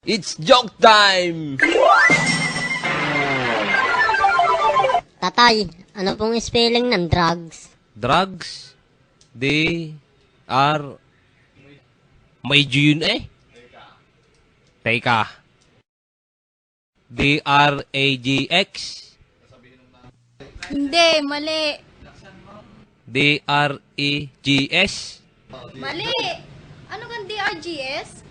It's joke time! Tatay, ano pong spelling ng drugs? Drugs? D-R... May G yun eh. Teka. D-R-A-G-X? Hindi, mali. D-R-E-G-S? Mali. Ano kang DRGS?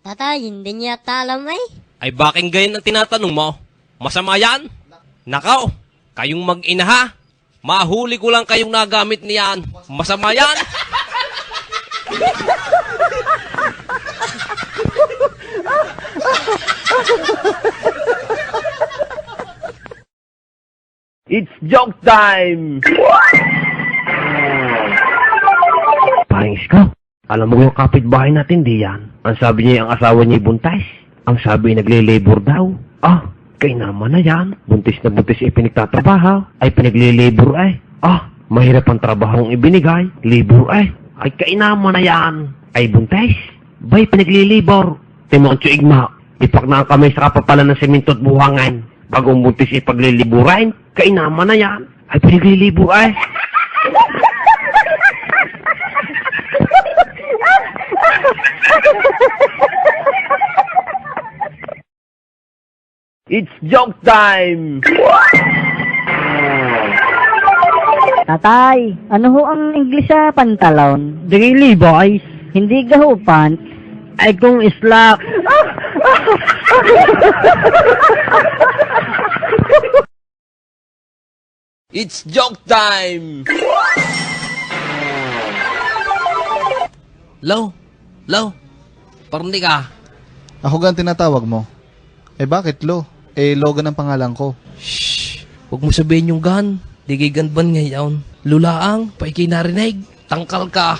Tatay, hindi niya alam eh. Ay baking ganyan ang tinatanong mo? Masama yan? Nakaw, kayong mag-ina ha? Mahuli ko lang kayong nagamit niyan. Masama yan? It's joke time! Pahingis ka. Alam mo yung kapitbahay natin, di yan. Ang sabi niya yung asawa niya buntis. Ang sabi nagle-labor daw. Ah, kay naman na yan. Buntis na buntis ay pinagtatrabaho. Ay pinagle-labor ay. Ah, mahirap ang trabahong ibinigay. Labor ay. Ay kay naman na yan. Ay buntis. Bay pinagle-labor. Timon igma. Ipak na ang kamay sa kapapalan ng semento at buhangan. Bagong buntis ay pagliliburan. Kay naman na yan. Ay pinagle-labor ay. It's joke time! Tatay, ano ho ang English sa pantalon? Daily boys. Hindi gaho pants. Ay kung isla. It's joke time! Low, parang ka. Ako gan tinatawag mo. Eh bakit Lo? Eh Logan ang pangalan ko. Shhh! Huwag mo sabihin yung gan. Di kay ganban ngayon. Lulaang, paikay narinig. Tangkal ka.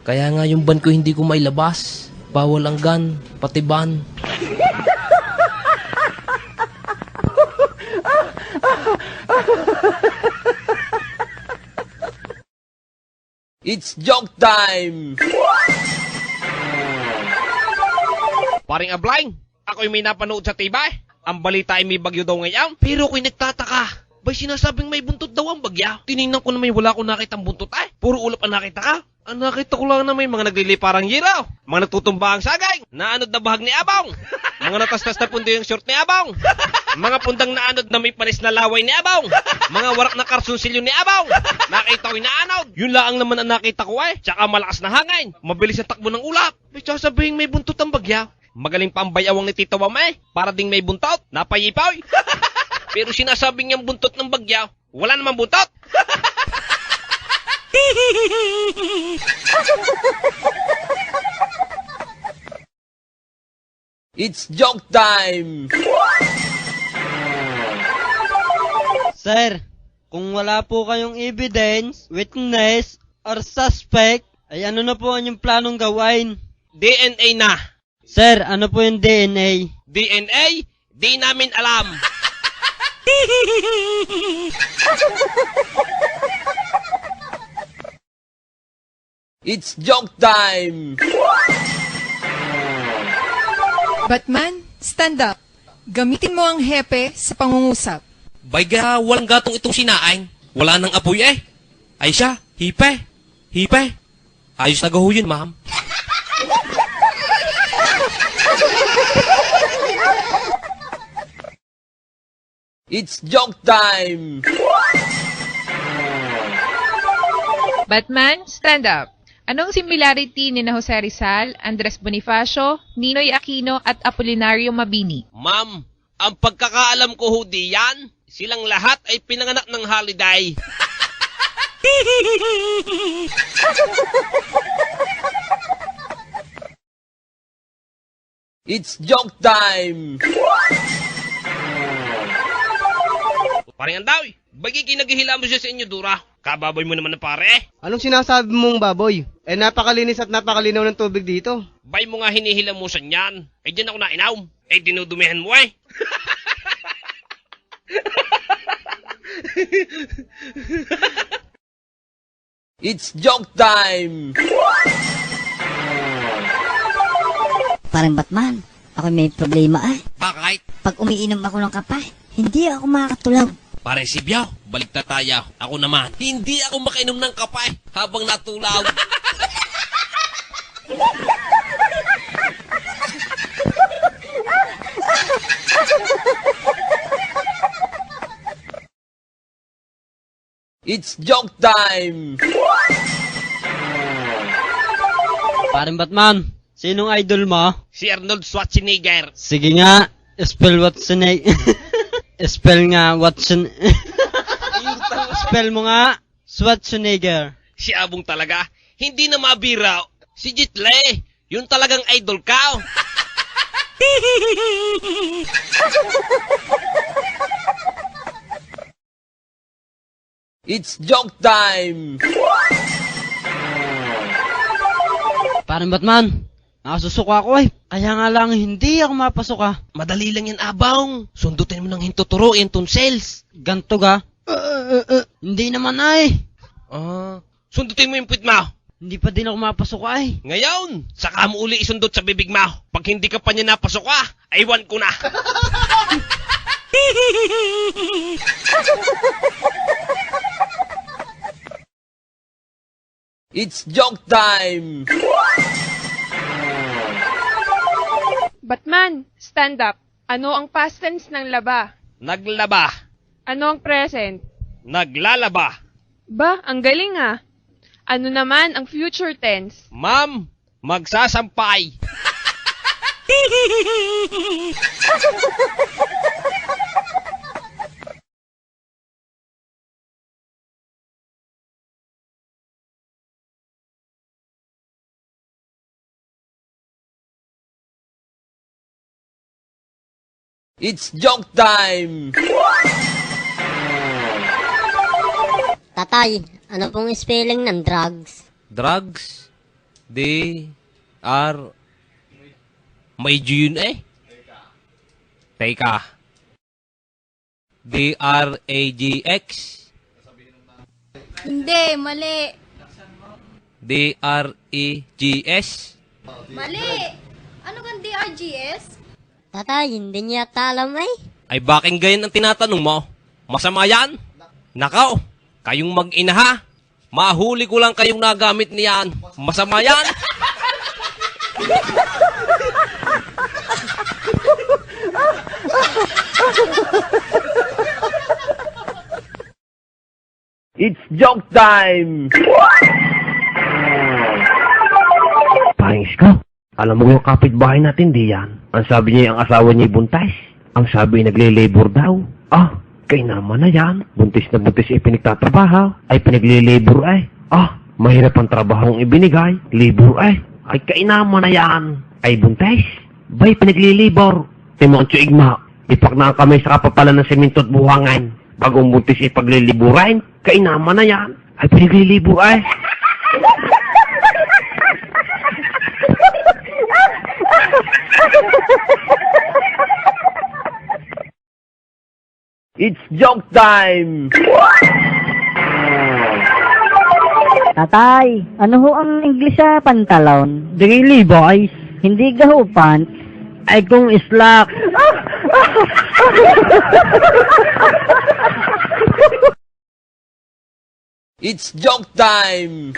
Kaya nga yung ban ko hindi ko mailabas. Bawal ang gan, pati ban. It's joke time! Paring Ablaing, ako'y may napanood sa tibay. Ang balita ay may bagyo daw ngayon. Pero ako'y nagtataka. Bay sinasabing may buntot daw ang bagya. Tinignan ko na may wala akong nakitang buntot ay. Puro ulap ang nakita ka. Ang nakita ko lang na may mga nagliliparang hiraw. Mga natutumba ang sagay. Naanod na bahag ni Abong. Mga natastas na pundo yung short ni Abong. Mga pundang naanod na may panis na laway ni Abong. Mga warak na karsunsilyo ni Abong. Nakita ko'y naanod. Yun lang naman ang nakita ko ay. Tsaka malakas na hangin. Mabilis ang takbo ng ulap. May sasabihin may buntot ang bagya. Magaling pa ang bayawang ni Tita Wamay. Para ding may buntot. Napayipaw. Pero sinasabing niyang buntot ng bagya. Wala namang buntot. It's joke time! Sir, kung wala po kayong evidence, witness, or suspect, ay ano na po ang yung planong gawain? DNA na. Sir, ano po yung DNA? DNA? Di namin alam. It's joke time! Batman, stand up. Gamitin mo ang hepe sa pangungusap. Bayga, walang gatong itong sinaing. Wala nang apoy eh. Ay siya, hipe. Hipe. Ayos na gaho yun, ma'am. It's joke time! Batman, stand up. Anong similarity ni na Jose Rizal, Andres Bonifacio, Ninoy Aquino at Apolinario Mabini? Ma'am, ang pagkakaalam ko ho diyan, silang lahat ay pinanganak ng holiday. It's joke time! Parang andaw, bagay kinagihila mo siya sa inyo, Dura. Kababoy mo naman na pare. Anong sinasabi mong baboy? Eh napakalinis at napakalinaw ng tubig dito. Bay mo nga hinihilamusan yan. Eh dyan ako nainaw. Eh dinudumihan mo eh. It's joke time! Parang Batman, Ako may problema Bakit? Pag umiinom ako ng kape, hindi ako makakatulog. Pare si Biao, balik na tayo. Ako naman, hindi ako makainom ng kapay habang natulaw. It's joke time! Paring Batman, sinong idol mo? Si Arnold Schwarzenegger. Sige nga, spell Schwarzenegger. Spell nga Watson. Spell mo nga Schwarzenegger. Si Abong talaga, hindi na mabira. Si Jitle, yun talagang idol ka. It's joke time! Paring Batman, nakasusuka ako Kaya nga lang hindi ako mapasok Madali lang yan, Abong. Sundutin mo ng hintuturo yung tonsils. Ganto ga? Hindi naman Sundutin mo yung puwit mo. Hindi pa din ako mapasok Ngayon, saka mo uli isundot sa bibig mo. Pag hindi ka pa niya napasok aywan ko na. It's joke time! Batman, stand up. Ano ang past tense ng laba? Naglaba. Ano ang present? Naglalaba. Ba, ang galing Ano naman ang future tense? Ma'am, magsasampay. It's joke time! Tatay, ano pong spelling ng drugs? Drugs? D-R... May G yun Teka. D-R-A-G-X? Hindi, mali. D-R-E-G-S? Mali. Ano kang DRGS? Tatay, hindi niya alam Ay baking ganyan ang tinatanong mo? Masama yan? Nakaw, kayong mag-ina ha? Mahuli ko lang kayong nagamit niyan. Masama yan? It's joke time! Paring Isko, alam mo yung kapitbahay natin, di yan? Ang sabi niya yung asawa niya buntis. Ang sabi nagle-labor daw. Kay naman na yan. Buntis na buntis pinagtatrabaho. Ay pinagle-labor mahirap ang trabahong ibinigay. Labor ay kay naman na yan. Ay buntis. Bay pinagle-labor. Timon igma. Ipak na ang kamay sa kapapalan ng semento at buhangan. Bagong buntis ipagliliburan. Kay naman na yan. Ay pinagle-labor It's joke time! Tatay, ano ho ang English sa pantalon? Really boys? Hindi ga ho pants? Ay kung slack. It's joke time!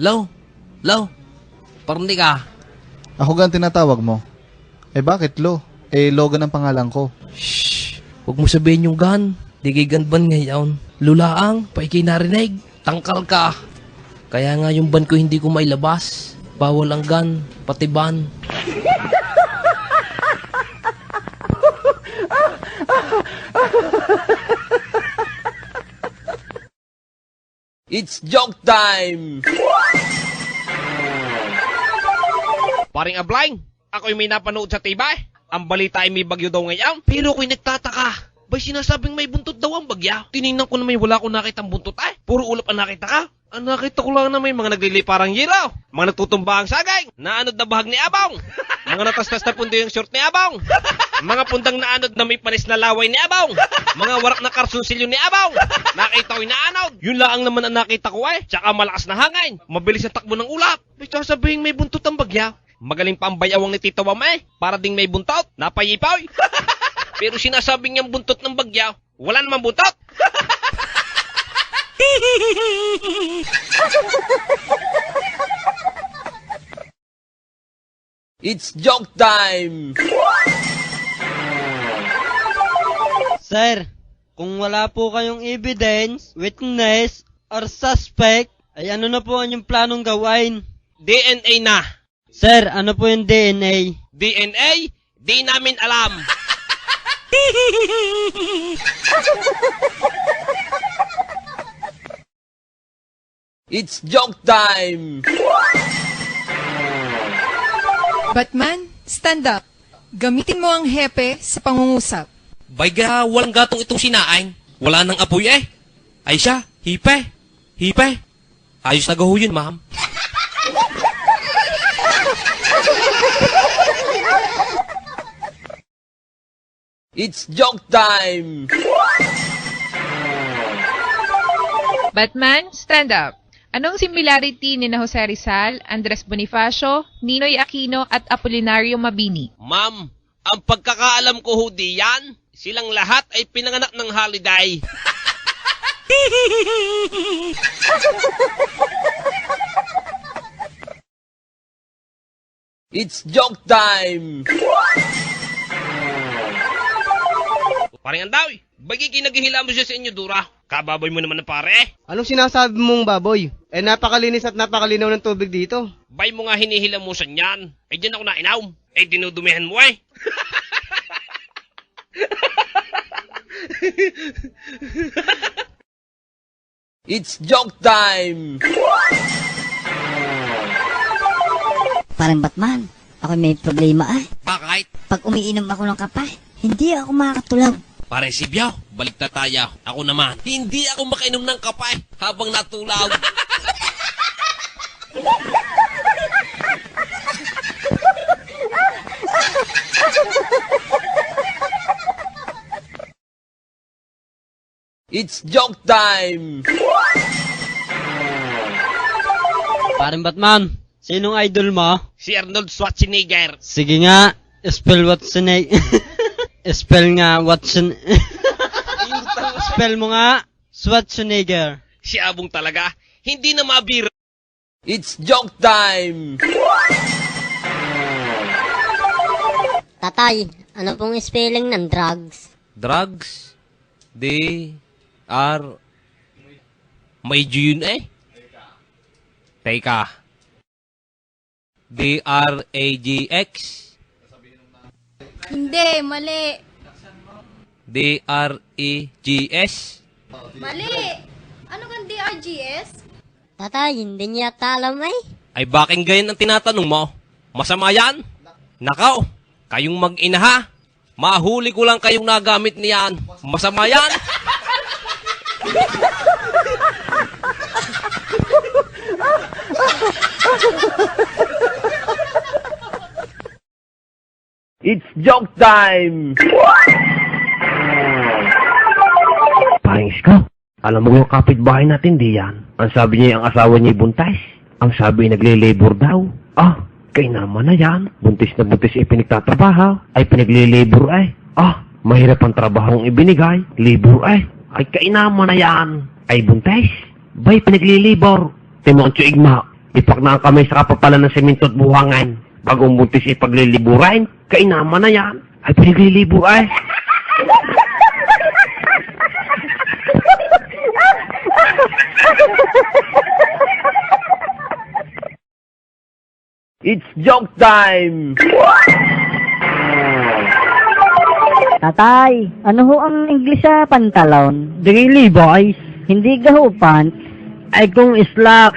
Low, parang ka. Ako gan tinatawag mo. Bakit Lo? Logan ang pangalan ko. Shh! Huwag mo sabihin yung gan. Di kay ganban ngayon. Lulaang, paikay narinig. Tangkal ka. Kaya nga yung ban ko hindi ko mailabas. Bawal ang gan, pati ban. It's joke time! Paring Ablaing, ako'y may napanood sa tibay. Ang balita ay may bagyo daw ngayon. Pero ako'y nagtataka. Bay sinasabing may buntot daw ang bagya. Tiningnan ko naman wala ko nakitang buntot ay. Puro ulap ang nakita ka. Ang nakita ko lang na may mga nagliliparang hiraw. Mga nagtutumba ang sagay. Naanod na bahag ni Abong. Mga natastas na pundo yung short ni Abong. Mga pundang naanod na may panis na laway ni Abong. Mga warak na karsunsilyo ni Abong. Nakita ko'y naanod. Yun lang naman ang nakita ko ay. Tsaka malakas na hangin. Mabilis na takbo ng ulap. Bay sasabihin may buntot ang bagya. Magaling pa ang bayawang ni Tito Wamay. Para ding may buntot. Napayipaw. Pero sinasabing niyang buntot ng bagya. Wala namang buntot. It's joke time! Sir, kung wala po kayong evidence, witness, or suspect, ay ano na po ang inyong planong gawin? DNA na. Sir, ano po yung DNA? DNA? Di namin alam. It's joke time! Batman, stand up. Gamitin mo ang hepe sa pangungusap. Bayga, walang gatong itong sinaing. Wala nang apoy eh. Ay siya, hipe. Hipe. Ayos na gaho yun, ma'am. It's joke time! Batman, stand up. Anong similarity ni na Jose Rizal, Andres Bonifacio, Ninoy Aquino at Apolinario Mabini? Ma'am, ang pagkakaalam ko ho diyan, silang lahat ay pinanganak ng holiday. It's joke time! Parang andaw, bagay kinaghihila mo siya sa inyo, Dura. Kababoy mo naman na pare. Anong sinasabi mong baboy? Eh napakalinis at napakalinaw ng tubig dito. Bay mo nga hinihilamusan yan. Eh dyan ako nainaw. Eh dinudumihan mo eh. It's joke time! Parang Batman, ako may problema ay. Bakit? Pag umiinom ako ng kape, hindi ako makakatulog. Pare si Biao, balik na tayo. Ako naman, hindi ako makainom ng kapay habang natulaw. It's joke time! Parang Batman, sinong idol mo? Si Arnold Schwarzenegger. Sige nga, spell Schwarzenegger. Spell nga Watson. Spell mo nga Schwarzenegger. Si Abong talaga, hindi na mabira. It's joke time! Tatay, ano pong spelling ng drugs? Drugs? D-R... May G yun eh. Teka. D-R-A-G-X? Hindi, mali. D-R-E-G-S? Mali. Ano kang DRGS? Tatay, hindi niya alam ay. Ay baking ganyan ang tinatanong mo? Masama yan? Nakaw, kayong mag-ina ha? Mahuli ko lang kayong nagamit niyan. Masama yan? It's joke time! Paring Isko, alam mo yung kapitbahay natin di yan. Ang sabi niya ang asawa niya buntis. Ang sabi nagle-labor daw. Ah, kay naman na yan. Buntis na buntis ay pinagtatrabaho. Ay pinagle-labor ay. Ah, mahirap ang trabahong ibinigay. Labor ay. Ay kay naman na yan. Ay buntis. Bay pinagle-labor. Timo ang tsuigma. Ipak na ang kamay sa kapapalan ng semento at buhangan. Bagong buntis ay pagliliburain. Kay naman na yan. Ay pinagle-labor ay. It's joke time! Tatay, ano ho ang English sa pantalon? Really, boys? Hindi gaho pants? Ay kung islak.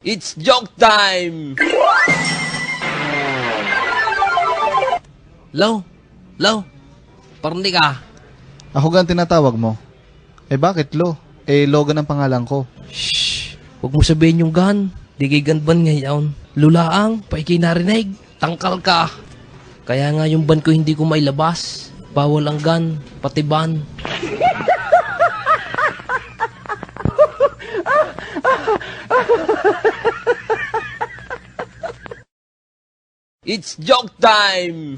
It's joke time! Law, parang di ka. Ako gan tinatawag mo. Eh bakit Lo? Eh Logan ang pangalan ko. Shh, huwag mo sabihin yung gan. Di kay ganban ngayon. Lulaang, paikay narinig. Tangkal ka. Kaya nga yung ban ko hindi ko mailabas. Bawal ang gan, pati ban. It's joke time!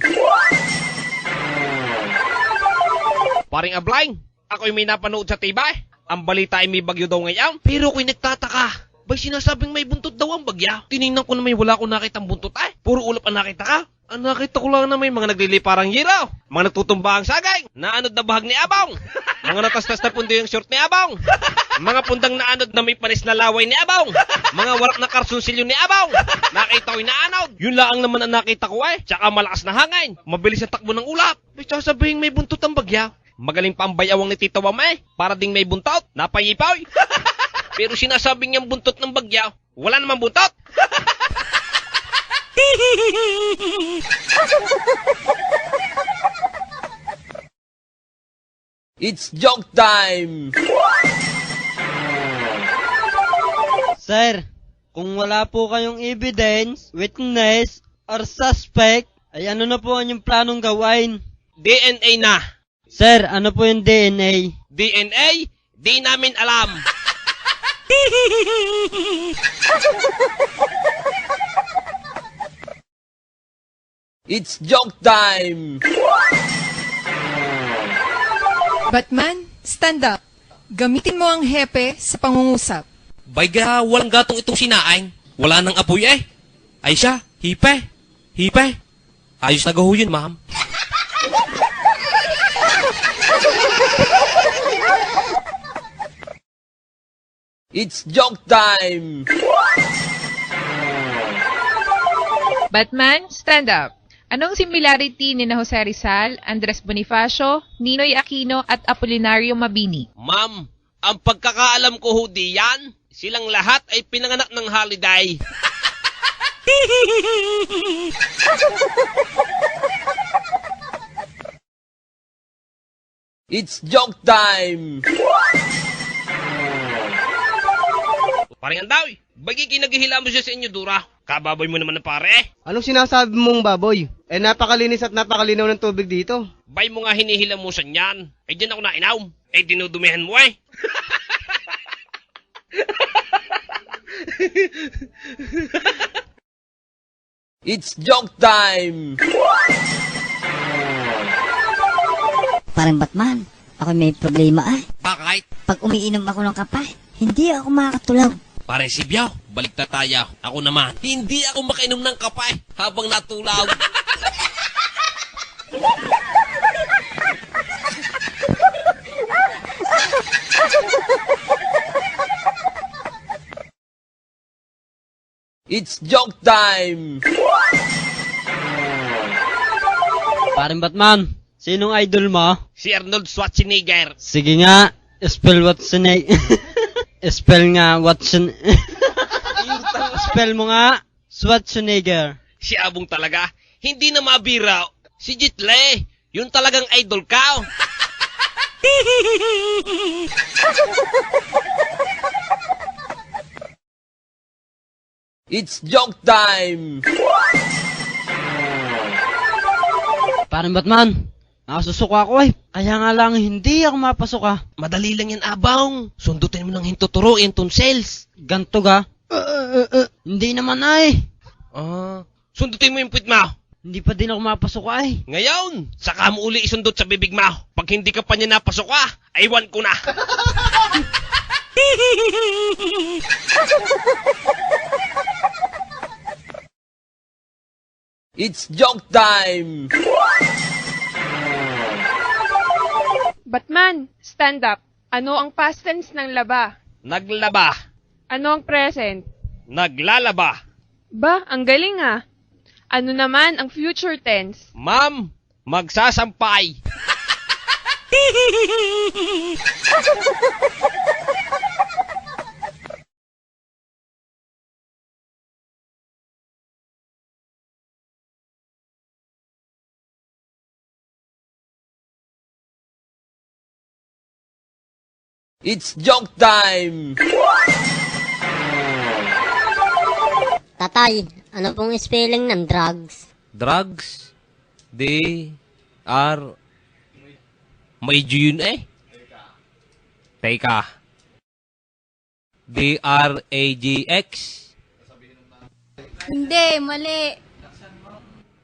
Paring Ablaing, ako'y may napanood sa tibay. Ang balita ay may bagyo daw ngayon. Pero ako'y nagtataka. Bay sinasabing may buntot daw ang bagya. Tinignan ko na may wala ko nakitang buntot ay. Puro ulap ang nakita ka. Ang nakita ko lang na may mga nagliliparang hiraw. Mga nagtutumba ang sagay. Naanod na bahag ni Abong. Mga natastas na pundo yung short ni Abong. Mga pundang naanod na may panis na laway ni Abong. Mga warak na karsunsilyo ni Abong. Nakita ko'y naanod. Yun lang naman ang nakita ko ay. Tsaka malakas na hangin. Mabilis ang takbo ng ulap. Bay sasabihin may buntot ang bagya. Magaling pa ang bayawang ni Tito Wamay. Para ding may buntot. Napayipaw. Pero sinasabing niyang buntot ng bagya. Wala namang buntot. It's joke time! Sir, kung wala po kayong evidence, witness, or suspect, ay ano na po ang inyong planong gawain? DNA na. Sir, ano po yung DNA? DNA? Di namin alam. It's joke time! Batman, stand up. Gamitin mo ang hepe sa pangungusap. Bayga, walang gatong itong sinaing. Wala nang apoy eh. Ay siya, hipe. Hipe. Ayos na gaho yun, ma'am. It's joke time! Batman, stand up. Anong similarity ni na Jose Rizal, Andres Bonifacio, Ninoy Aquino at Apolinario Mabini? Ma'am, ang pagkakaalam ko ho diyan, silang lahat ay pinanganak ng holiday. It's joke time! Paring Andaw, bagay kinaghihila mo siya sa inyo, Dura. Kababoy mo naman na pare. Anong sinasabi mong baboy? Eh napakalinis at napakalinaw ng tubig dito. Bay mo nga hinihila mo sa niyan. Eh dyan ako nainaw. Eh dinudumihan mo eh. It's joke time! Parang Batman, ako may problema ay. Bakit? Pag umiinom ako ng kape, hindi ako makakatulog. Pare si Biyaw, balik na tayo. Ako naman, hindi ako makainom ng kapay habang natulaw. It's joke time! Paring Batman, sinong idol mo? Si Arnold Schwarzenegger. Sige nga, spell Schwarzenegger. Spell nga Spell mo nga, Schwarzenegger. Si Abong talaga, hindi na mabira. Si Jitle, yun talagang idol ka. It's joke time! Paring Batman, nakasusuka ako eh. Kaya nga lang hindi ako mapasok ah. Madali lang yan, Abong. Sundutin mo ng hintuturo yung tonsils. Ganto ga? Hindi naman ay. Sundutin mo yung puwit mo. Hindi pa din ako mapasok ay. Ngayon, saka mo uli isundot sa bibig mo. Pag hindi ka pa niya napasok aywan ko na. It's joke time! Batman, stand up. Ano ang past tense ng laba? Naglaba. Ano ang present? Naglalaba. Ba, ang galing ah. Ano naman ang future tense? Ma'am, magsasampay. It's joke time! Tatay, ano pong spelling ng drugs? Drugs? D-R... May G yun eh. Teka. D-R-A-G-X? Hindi, mali.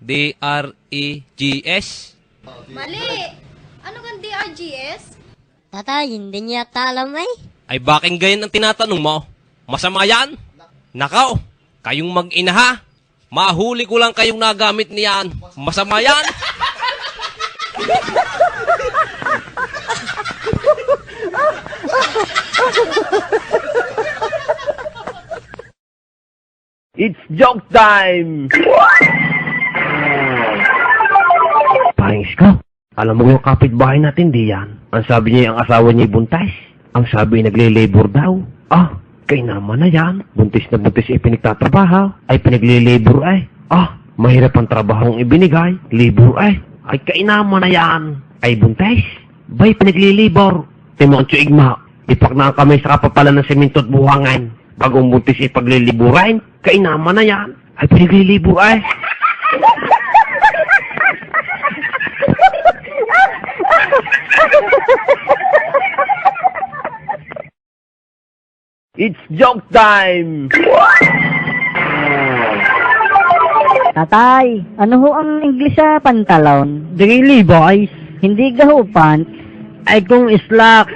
D-R-E-G-S? Mali. Ano kang DRGS? Tatay, hindi niya alam eh. Ay baking ganyan ang tinatanong mo? Masama yan? Nakaw, kayong mag-ina ha? Mahuli ko lang kayong nagamit niyan. Masama yan? It's joke time! Paring Isko, alam mo yung kapitbahay natin, di yan? Ang sabi niya ang asawa niya buntis. Ang sabi nagle-labor daw. Ah, kay naman na yan. Buntis na buntis pinagtatrabaho. Ay pinagle-labor ay. Ah, mahirap ang trabahong ibinigay. Labor ay. Ay kay naman na yan. Ay buntis. Bay pinagle-labor. Timo ang tsuigma. Ipak na kami sa kapapalan ng semento at buhangan. Bagong buntis ipagliliburain. Kay naman na yan. Ay pinagle-labor ay. It's joke time! Tatay, ano ho ang English sa pantalon? Diri Levi's, hindi gahupan. Ay kung slack.